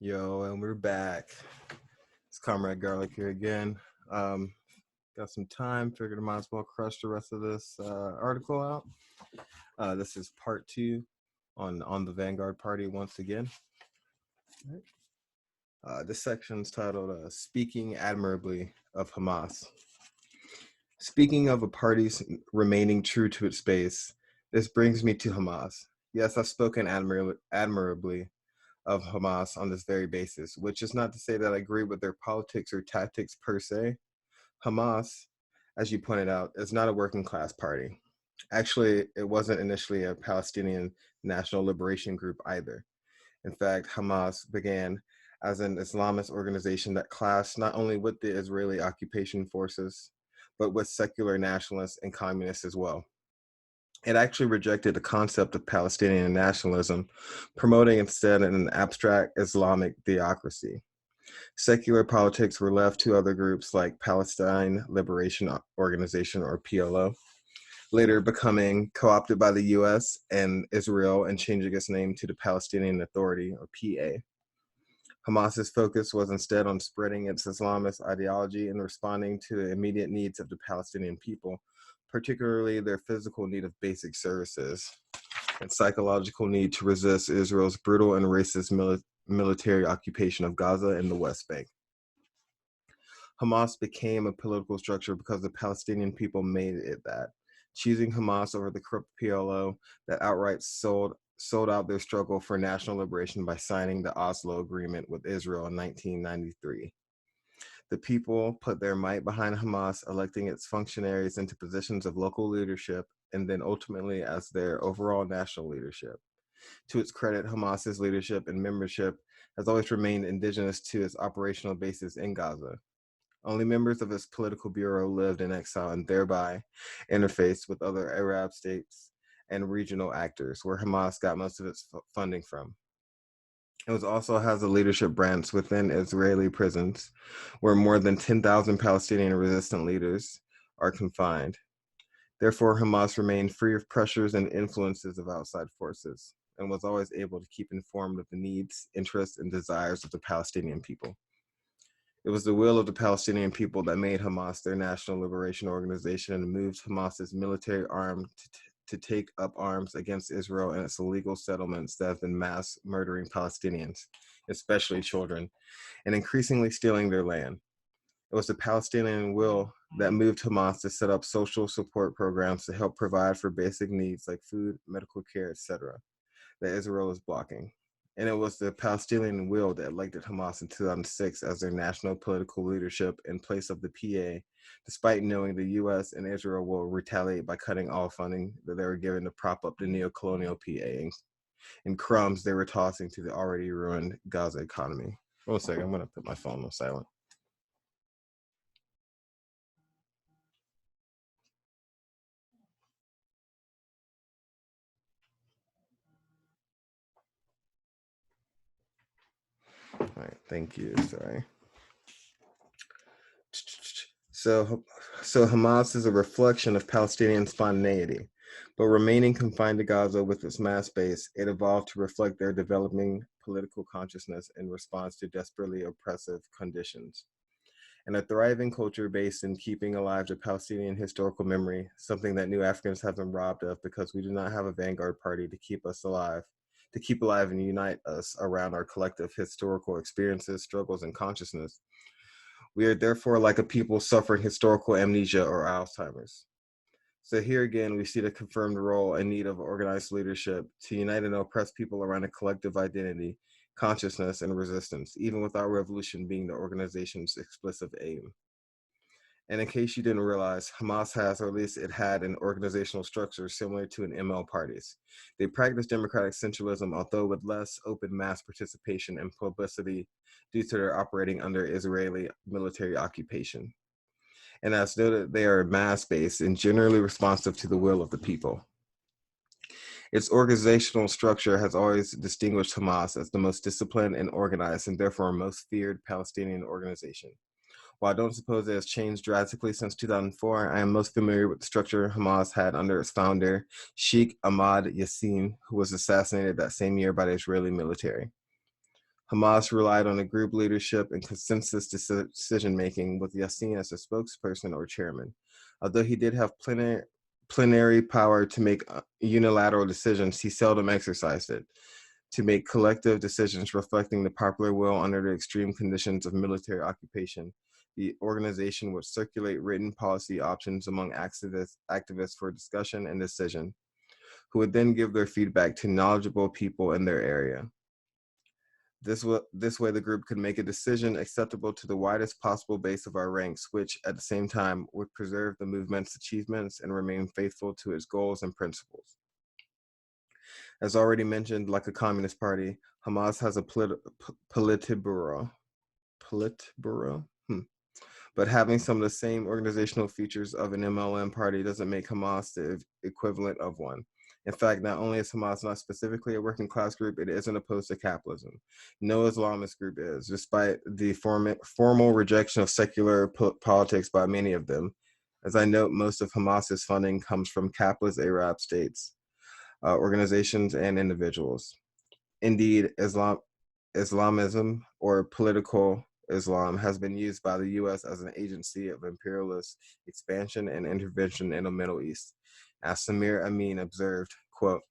Yo, and we're back. It's Comrade Garlic here again. Um, got some time, figured I might as well crush the rest of this article out. This is part two on the Vanguard Party once again. This section is titled Speaking Admirably of Hamas. Speaking of a party's remaining true to its base, this brings me to Hamas. Yes, I've spoken admirably of Hamas on this very basis, which is not to say that I agree with their politics or tactics per se. Hamas, as you pointed out, is not a working class party. Actually, it wasn't initially a Palestinian national liberation group either. In fact, Hamas began as an Islamist organization that clashed not only with the Israeli occupation forces, but with secular nationalists and communists as well. It actually rejected the concept of Palestinian nationalism, promoting instead an abstract Islamic theocracy. Secular politics were left to other groups like Palestine Liberation Organization, or PLO, later becoming co-opted by the US and Israel and changing its name to the Palestinian Authority, or PA. Hamas's focus was instead on spreading its Islamist ideology and responding to the immediate needs of the Palestinian people, particularly their physical need of basic services and psychological need to resist Israel's brutal and racist military occupation of Gaza and the West Bank. Hamas became a political structure because the Palestinian people made it that, choosing Hamas over the corrupt PLO that outright sold out their struggle for national liberation by signing the Oslo Agreement with Israel in 1993. The people put their might behind Hamas, electing its functionaries into positions of local leadership and then ultimately as their overall national leadership. To its credit, Hamas's leadership and membership has always remained indigenous to its operational bases in Gaza. Only members of its political bureau lived in exile and thereby interfaced with other Arab states and regional actors, where Hamas got most of its funding from. It also has a leadership branch within Israeli prisons, where more than 10,000 Palestinian resistant leaders are confined. Therefore, Hamas remained free of pressures and influences of outside forces, and was always able to keep informed of the needs, interests, and desires of the Palestinian people. It was the will of the Palestinian people that made Hamas their national liberation organization and moved Hamas's military arm to take up arms against Israel and its illegal settlements that have been mass murdering Palestinians, especially children, and increasingly stealing their land. It was the Palestinian will that moved Hamas to set up social support programs to help provide for basic needs like food, medical care, etc., that Israel is blocking. And it was the Palestinian will that elected Hamas in 2006 as their national political leadership in place of the PA, despite knowing the US and Israel will retaliate by cutting all funding that they were given to prop up the neo-colonial PA and crumbs they were tossing to the already ruined Gaza economy. One second, I'm going to put my phone on silent. All right, thank you. Sorry. So Hamas is a reflection of Palestinian spontaneity, but remaining confined to Gaza with its mass base, it evolved to reflect their developing political consciousness in response to desperately oppressive conditions. And a thriving culture based in keeping alive the Palestinian historical memory, something that new Africans have been robbed of because we do not have a vanguard party to keep alive and unite us around our collective historical experiences, struggles, and consciousness. We are therefore like a people suffering historical amnesia or Alzheimer's. So here again, we see the confirmed role and need of organized leadership to unite and oppress people around a collective identity, consciousness, and resistance, even without revolution being the organization's explicit aim. And in case you didn't realize, Hamas has, or at least it had, an organizational structure similar to an ML party's. They practice democratic centralism, although with less open mass participation and publicity due to their operating under Israeli military occupation. And as noted, they are mass-based and generally responsive to the will of the people. Its organizational structure has always distinguished Hamas as the most disciplined and organized and therefore most feared Palestinian organization. While I don't suppose it has changed drastically since 2004, I am most familiar with the structure Hamas had under its founder, Sheikh Ahmad Yassin, who was assassinated that same year by the Israeli military. Hamas relied on a group leadership and consensus decision-making with Yassin as a spokesperson or chairman. Although he did have plenary power to make unilateral decisions, he seldom exercised it. To make collective decisions reflecting the popular will under the extreme conditions of military occupation, the organization would circulate written policy options among activists for discussion and decision, who would then give their feedback to knowledgeable people in their area. This way, the group could make a decision acceptable to the widest possible base of our ranks, which, at the same time, would preserve the movement's achievements and remain faithful to its goals and principles. As already mentioned, like a communist party, Hamas has a politburo. But having some of the same organizational features of an MLM party doesn't make Hamas the equivalent of one. In fact, not only is Hamas not specifically a working class group, it isn't opposed to capitalism. No Islamist group is, despite the formal rejection of secular politics by many of them. As I note, most of Hamas's funding comes from capitalist Arab states, organizations, and individuals. Indeed, Islamism, or political Islam, has been used by the U.S. as an agency of imperialist expansion and intervention in the Middle East. As Samir Amin observed, quote,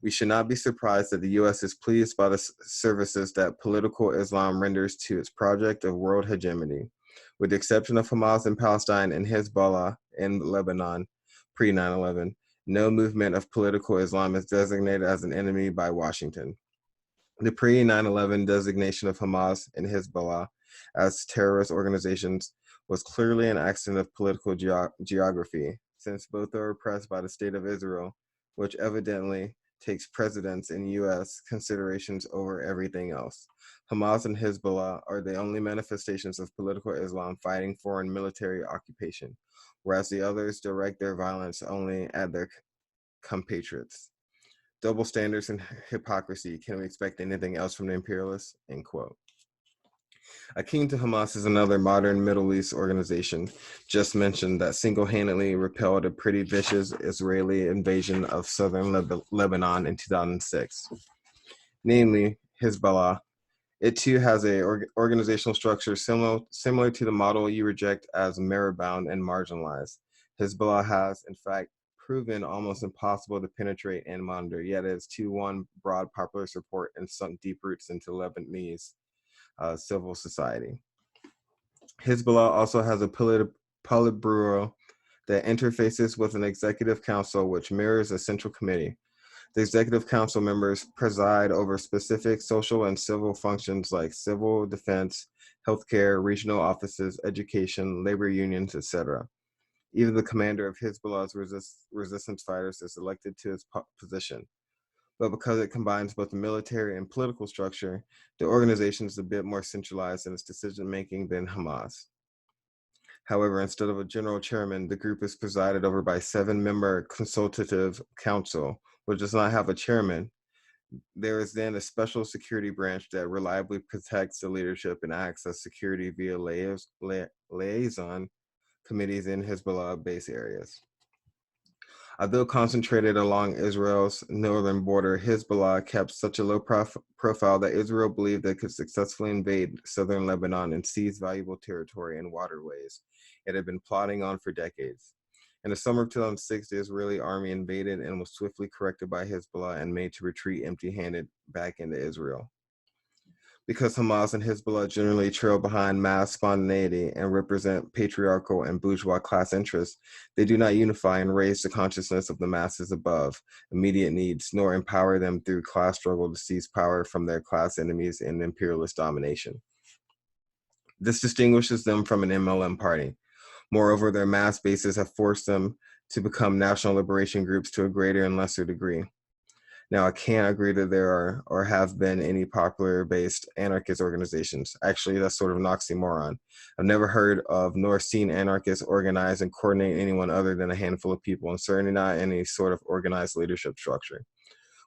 "We should not be surprised that the U.S. is pleased by the services that political Islam renders to its project of world hegemony. With the exception of Hamas in Palestine and Hezbollah in Lebanon pre-9/11, no movement of political Islam is designated as an enemy by Washington. The pre-9/11 designation of Hamas and Hezbollah as terrorist organizations was clearly an accident of political geography, since both are oppressed by the State of Israel, which evidently takes precedence in U.S. considerations over everything else. Hamas and Hezbollah are the only manifestations of political Islam fighting foreign military occupation, whereas the others direct their violence only at their compatriots. Double standards and hypocrisy. Can we expect anything else from the imperialists?" End quote. Akin to Hamas is another modern Middle East organization just mentioned that single-handedly repelled a pretty vicious Israeli invasion of southern Lebanon in 2006. Namely, Hezbollah. It too has a organizational structure similar to the model you reject as merit-bound and marginalized. Hezbollah has, in fact, proven almost impossible to penetrate and monitor, yet it has won broad popular support and sunk deep roots into Lebanese civil society. Hezbollah also has a politburo that interfaces with an executive council which mirrors a central committee. The executive council members preside over specific social and civil functions like civil defense, healthcare, regional offices, education, labor unions, etc. Even the commander of Hezbollah's resistance fighters is elected to his position. But because it combines both the military and political structure, the organization is a bit more centralized in its decision-making than Hamas. However, instead of a general chairman, the group is presided over by a 7-member consultative council, which does not have a chairman. There is then a special security branch that reliably protects the leadership and acts as security via liaison committees in Hezbollah base areas. Although concentrated along Israel's northern border, Hezbollah kept such a low profile that Israel believed they could successfully invade southern Lebanon and seize valuable territory and waterways it had been plotting on for decades. In the summer of 2006, the Israeli army invaded and was swiftly corrected by Hezbollah and made to retreat empty-handed back into Israel. Because Hamas and Hezbollah generally trail behind mass spontaneity and represent patriarchal and bourgeois class interests, they do not unify and raise the consciousness of the masses above immediate needs, nor empower them through class struggle to seize power from their class enemies in imperialist domination. This distinguishes them from an MLM party. Moreover, their mass bases have forced them to become national liberation groups to a greater and lesser degree. Now, I can't agree that there are or have been any popular-based anarchist organizations. Actually, that's sort of an oxymoron. I've never heard of nor seen anarchists organize and coordinate anyone other than a handful of people, and certainly not any sort of organized leadership structure.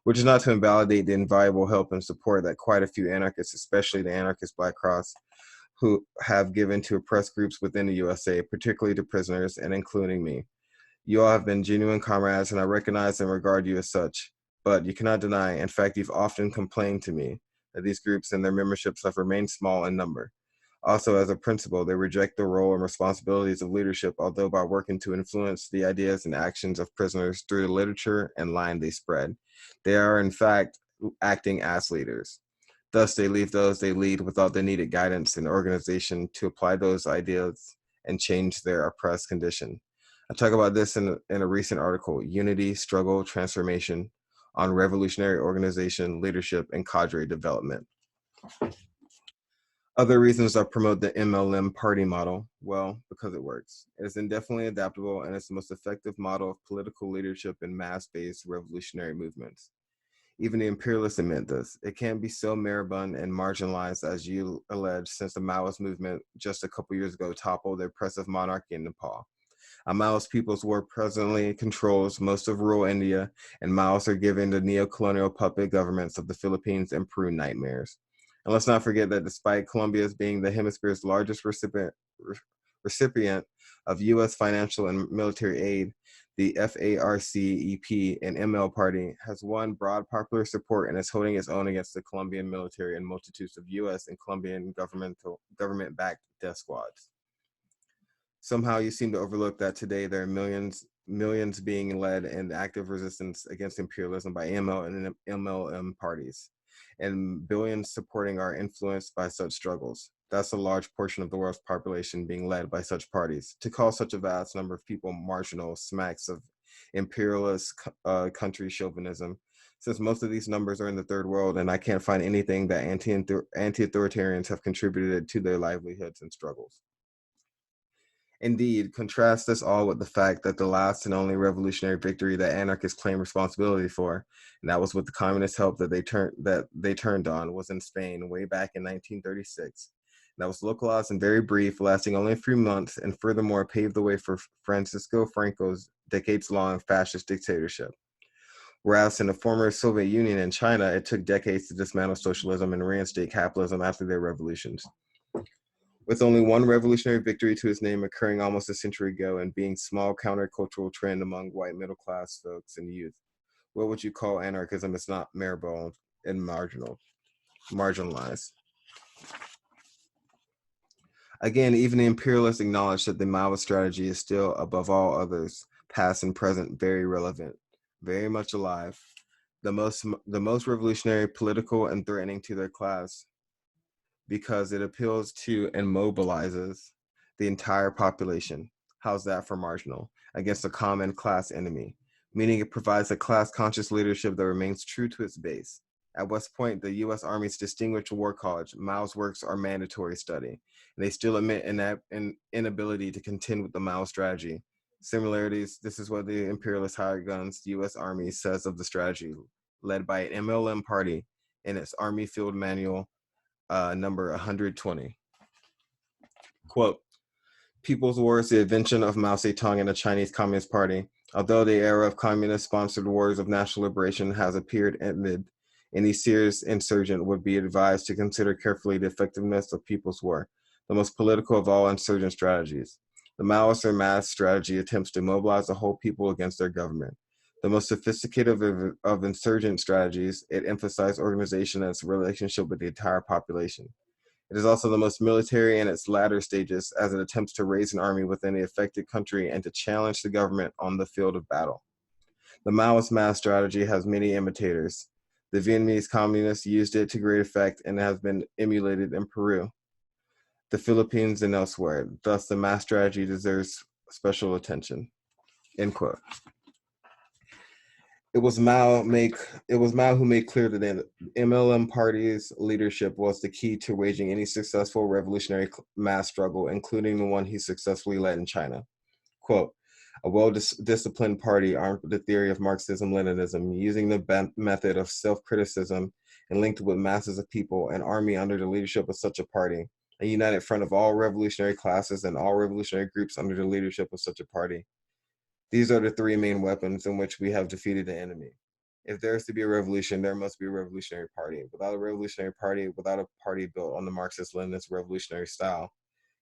Which is not to invalidate the invaluable help and support that quite a few anarchists, especially the anarchist Black Cross, who have given to oppressed groups within the USA, particularly to prisoners and including me. You all have been genuine comrades, and I recognize and regard you as such. But you cannot deny, in fact, you've often complained to me that these groups and their memberships have remained small in number. Also, as a principle, they reject the role and responsibilities of leadership, although by working to influence the ideas and actions of prisoners through the literature and line they spread, they are in fact acting as leaders. Thus, they leave those they lead without the needed guidance and organization to apply those ideas and change their oppressed condition. I talk about this in a recent article, Unity, Struggle, Transformation, on Revolutionary Organization, Leadership, and Cadre Development. Other reasons I promote the MLM party model, well, because it works. It is indefinitely adaptable and it's the most effective model of political leadership in mass-based revolutionary movements. Even the imperialists admit this. It can't be so moribund and marginalized as you allege, since the Maoist movement just a couple years ago toppled the oppressive monarchy in Nepal. A Maoist People's War presently controls most of rural India, and Maoists are giving the neo-colonial puppet governments of the Philippines and Peru nightmares. And let's not forget that despite Colombia's being the hemisphere's largest recipient of U.S. financial and military aid, the FARC-EP and ML Party has won broad popular support and is holding its own against the Colombian military and multitudes of U.S. and Colombian government-backed death squads. Somehow you seem to overlook that today there are millions being led in active resistance against imperialism by ML and MLM parties, and billions supporting are influenced by such struggles. That's a large portion of the world's population being led by such parties. To call such a vast number of people marginal smacks of imperialist country chauvinism, since most of these numbers are in the third world, and I can't find anything that anti-authoritarians have contributed to their livelihoods and struggles. Indeed, contrast this all with the fact that the last and only revolutionary victory that anarchists claim responsibility for, and that was with the communist help that they turned on, was in Spain way back in 1936. That was localized and very brief, lasting only a few months, and furthermore paved the way for Francisco Franco's decades-long fascist dictatorship. Whereas in the former Soviet Union and China, it took decades to dismantle socialism and reinstate capitalism after their revolutions. With only one revolutionary victory to his name occurring almost a century ago and being small countercultural trend among white middle-class folks and youth, what would you call anarchism? It's not moribund and marginalized. Again, even the imperialists acknowledge that the Maoist strategy is still, above all others, past and present, very relevant, very much alive, the most revolutionary, political, and threatening to their class, because it appeals to and mobilizes the entire population. How's that for marginal? Against a common class enemy, meaning it provides a class-conscious leadership that remains true to its base. At West Point, the U.S. Army's distinguished war college, Mao's works are mandatory study, and they still admit an inability to contend with the Mao strategy. Similarities, this is what the imperialist hired guns, the U.S. Army says of the strategy, led by an MLM party in its Army Field Manual, number 120. Quote, People's War is the invention of Mao Zedong and the Chinese Communist Party. Although the era of communist-sponsored wars of national liberation has appeared ended, any serious insurgent would be advised to consider carefully the effectiveness of People's War, the most political of all insurgent strategies. The Maoist or mass strategy attempts to mobilize the whole people against their government. The most sophisticated of insurgent strategies, it emphasizes organization and its relationship with the entire population. It is also the most military in its latter stages, as it attempts to raise an army within the affected country and to challenge the government on the field of battle. The Maoist mass strategy has many imitators. The Vietnamese communists used it to great effect and has been emulated in Peru, the Philippines, and elsewhere. Thus, the mass strategy deserves special attention. End quote. It was Mao who made clear that the MLM party's leadership was the key to waging any successful revolutionary mass struggle, including the one he successfully led in China. Quote, a well-disciplined party armed with the theory of Marxism-Leninism, using the method of self-criticism and linked with masses of people, an army under the leadership of such a party, a united front of all revolutionary classes and all revolutionary groups under the leadership of such a party. These are the three main weapons in which we have defeated the enemy. If there is to be a revolution, there must be a revolutionary party. Without a revolutionary party, without a party built on the Marxist-Leninist revolutionary style,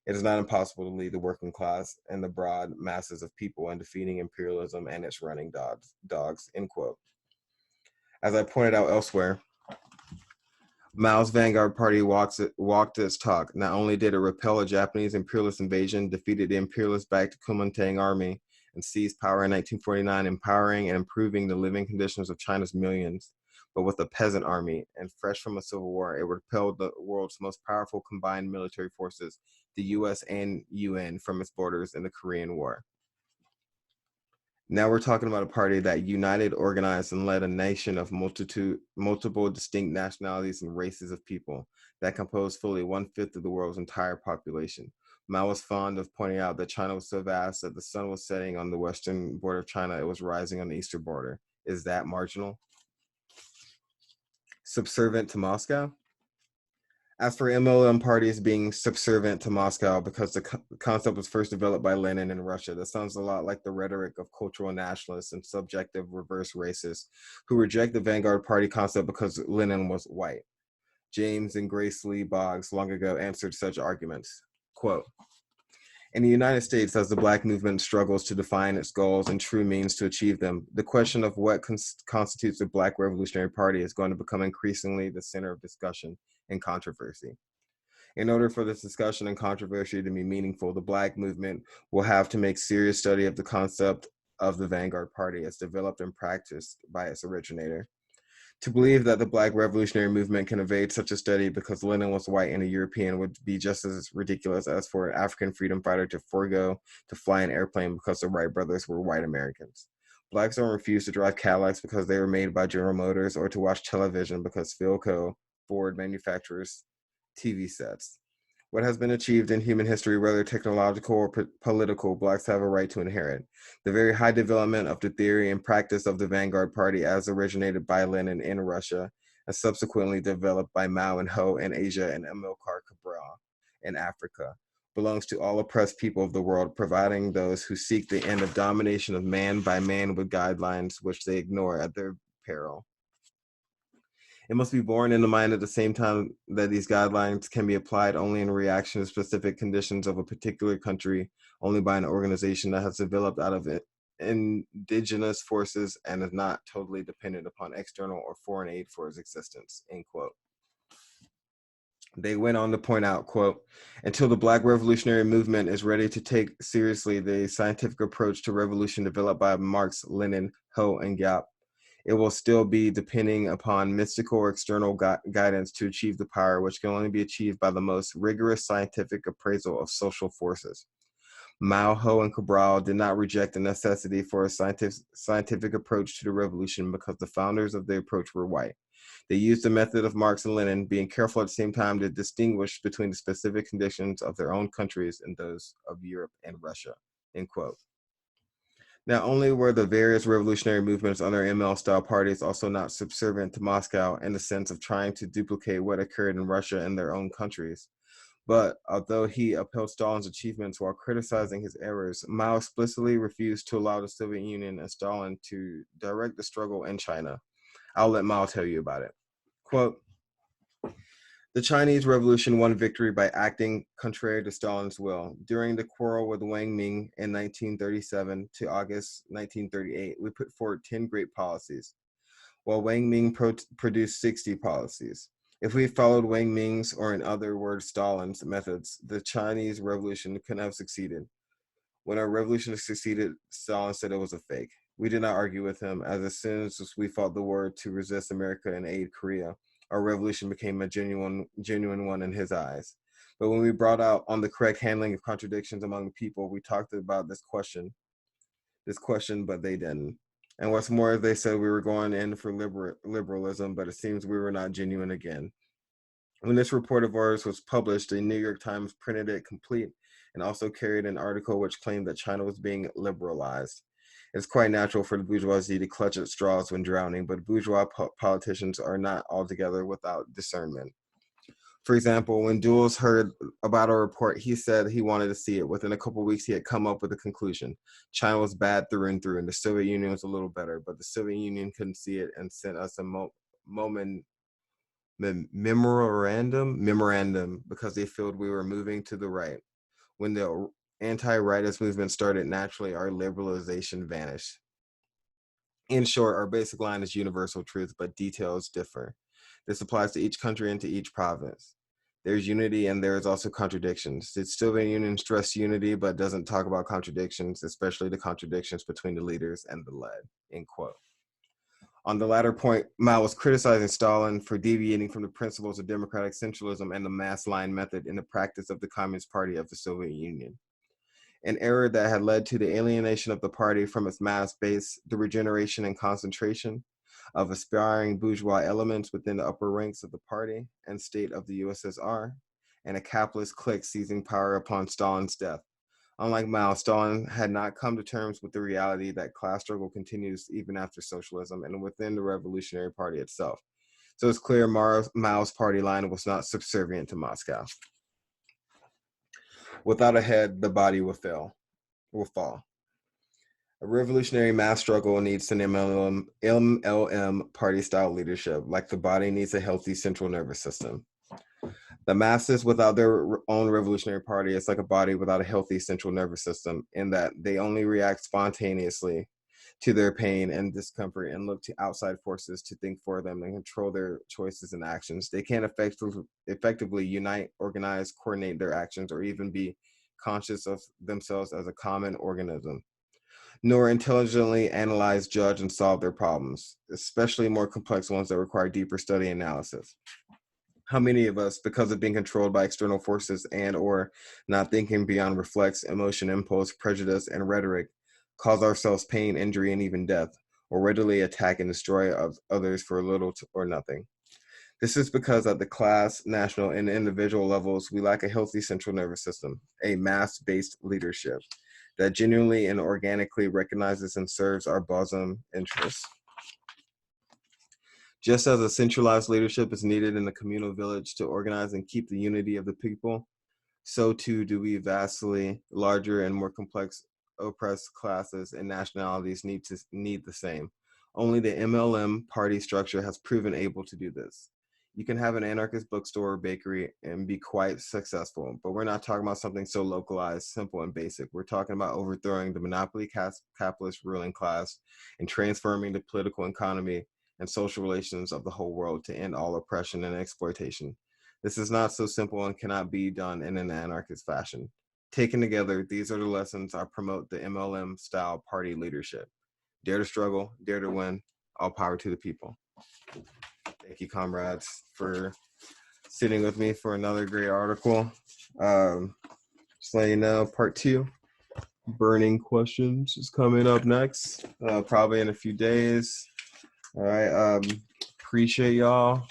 it is not impossible to lead the working class and the broad masses of people in defeating imperialism and its running dogs, end quote. As I pointed out elsewhere, Mao's Vanguard Party walked its talk. Not only did it repel a Japanese imperialist invasion, defeated the imperialist-backed Kuomintang army, and seized power in 1949, empowering and improving the living conditions of China's millions, but with a peasant army, and fresh from a civil war, it repelled the world's most powerful combined military forces, the US and UN, from its borders in the Korean War. Now we're talking about a party that united, organized, and led a nation of multiple distinct nationalities and races of people that composed fully 1/5 of the world's entire population. Mao was fond of pointing out that China was so vast that the sun was setting on the western border of China, it was rising on the eastern border. Is that marginal? Subservient to Moscow? As for MLM parties being subservient to Moscow because the concept was first developed by Lenin in Russia, that sounds a lot like the rhetoric of cultural nationalists and subjective reverse racists who reject the Vanguard Party concept because Lenin was white. James and Grace Lee Boggs long ago answered such arguments. Quote, in the United States, as the Black movement struggles to define its goals and true means to achieve them, the question of what constitutes a Black Revolutionary Party is going to become increasingly the center of discussion and controversy. In order for this discussion and controversy to be meaningful, the Black movement will have to make serious study of the concept of the Vanguard Party as developed and practiced by its originator. To believe that the Black revolutionary movement can evade such a study because Lenin was white and a European would be just as ridiculous as for an African freedom fighter to forego to fly an airplane because the Wright brothers were white Americans. Blacks don't refuse to drive Cadillacs because they were made by General Motors or to watch television because Philco, Ford manufactures TV sets. What has been achieved in human history, whether technological or political, Blacks have a right to inherit. The very high development of the theory and practice of the Vanguard Party, as originated by Lenin in Russia, and subsequently developed by Mao and Ho in Asia and Amilcar Cabral in Africa, belongs to all oppressed people of the world, providing those who seek the end of domination of man by man with guidelines which they ignore at their peril. It must be borne in the mind at the same time that these guidelines can be applied only in reaction to specific conditions of a particular country, only by an organization that has developed out of it indigenous forces and is not totally dependent upon external or foreign aid for its existence, end quote. They went on to point out, quote, until the Black revolutionary movement is ready to take seriously the scientific approach to revolution developed by Marx, Lenin, Ho, and Gap, it will still be depending upon mystical or external guidance to achieve the power, which can only be achieved by the most rigorous scientific appraisal of social forces. Mao, Ho, and Cabral did not reject the necessity for a scientific approach to the revolution because the founders of the approach were white. They used the method of Marx and Lenin, being careful at the same time to distinguish between the specific conditions of their own countries and those of Europe and Russia, end quote. Not only were the various revolutionary movements under ML-style parties also not subservient to Moscow in the sense of trying to duplicate what occurred in Russia in their own countries, but although he upheld Stalin's achievements while criticizing his errors, Mao explicitly refused to allow the Soviet Union and Stalin to direct the struggle in China. I'll let Mao tell you about it. Quote, the Chinese Revolution won victory by acting contrary to Stalin's will. During the quarrel with Wang Ming in 1937 to August 1938, we put forward 10 great policies, while Wang Ming produced 60 policies. If we followed Wang Ming's, or in other words, Stalin's methods, the Chinese Revolution couldn't have succeeded. When our revolution succeeded, Stalin said it was a fake. We did not argue with him, as soon as we fought the war to resist America and aid Korea, our revolution became a genuine one in his eyes. But when we brought out on the correct handling of contradictions among the people, we talked about this question, but they didn't. And what's more, they said we were going in for liberalism, but it seems we were not genuine again. When this report of ours was published, the New York Times printed it complete and also carried an article which claimed that China was being liberalized. It's quite natural for the bourgeoisie to clutch at straws when drowning, but bourgeois politicians are not altogether without discernment. For example, when Dulles heard about our report, he said he wanted to see it. Within a couple of weeks, he had come up with a conclusion. China was bad through and through, and the Soviet Union was a little better, but the Soviet Union couldn't see it and sent us a memorandum because they felt we were moving to the right. When the anti-rightist movement started, naturally our liberalization vanished. In short, our basic line is universal truth, but details differ. This applies to each country and to each province. There's unity and there is also contradictions. The Soviet Union stressed unity, but doesn't talk about contradictions, especially the contradictions between the leaders and the led, end quote. On the latter point, Mao was criticizing Stalin for deviating from the principles of democratic centralism and the mass line method in the practice of the Communist Party of the Soviet Union, an error that had led to the alienation of the party from its mass base, the regeneration and concentration of aspiring bourgeois elements within the upper ranks of the party and state of the USSR, and a capitalist clique seizing power upon Stalin's death. Unlike Mao, Stalin had not come to terms with the reality that class struggle continues even after socialism and within the Revolutionary Party itself. So it's clear Mao's party line was not subservient to Moscow. Without a head, the body will fall. A revolutionary mass struggle needs an MLM party-style leadership, like the body needs a healthy central nervous system. The masses without their own revolutionary party is like a body without a healthy central nervous system, in that they only react spontaneously to their pain and discomfort and look to outside forces to think for them and control their choices and actions. They can't effectively unite, organize, coordinate their actions, or even be conscious of themselves as a common organism, nor intelligently analyze, judge, and solve their problems, especially more complex ones that require deeper study and analysis. How many of us, because of being controlled by external forces and or not thinking beyond reflex, emotion, impulse, prejudice, and rhetoric, cause ourselves pain, injury, and even death, or readily attack and destroy others for little or nothing? This is because at the class, national, and individual levels, we lack a healthy central nervous system, a mass-based leadership that genuinely and organically recognizes and serves our bosom interests. Just as a centralized leadership is needed in the communal village to organize and keep the unity of the people, so too do we vastly larger and more complex oppressed classes and nationalities need the same. Only the MLM party structure has proven able to do this. You can have an anarchist bookstore or bakery and be quite successful, but we're not talking about something so localized, simple, and basic. We're talking about overthrowing the monopoly capitalist ruling class and transforming the political economy and social relations of the whole world to end all oppression and exploitation. This is not so simple and cannot be done in an anarchist fashion. Taken together, these are the lessons I promote the MLM-style party leadership. Dare to struggle, dare to win, all power to the people. Thank you, comrades, for sitting with me for another great article. Just let you know, part 2, burning questions, is coming up next, probably in a few days. All right, appreciate y'all,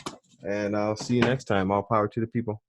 and I'll see you next time. All power to the people.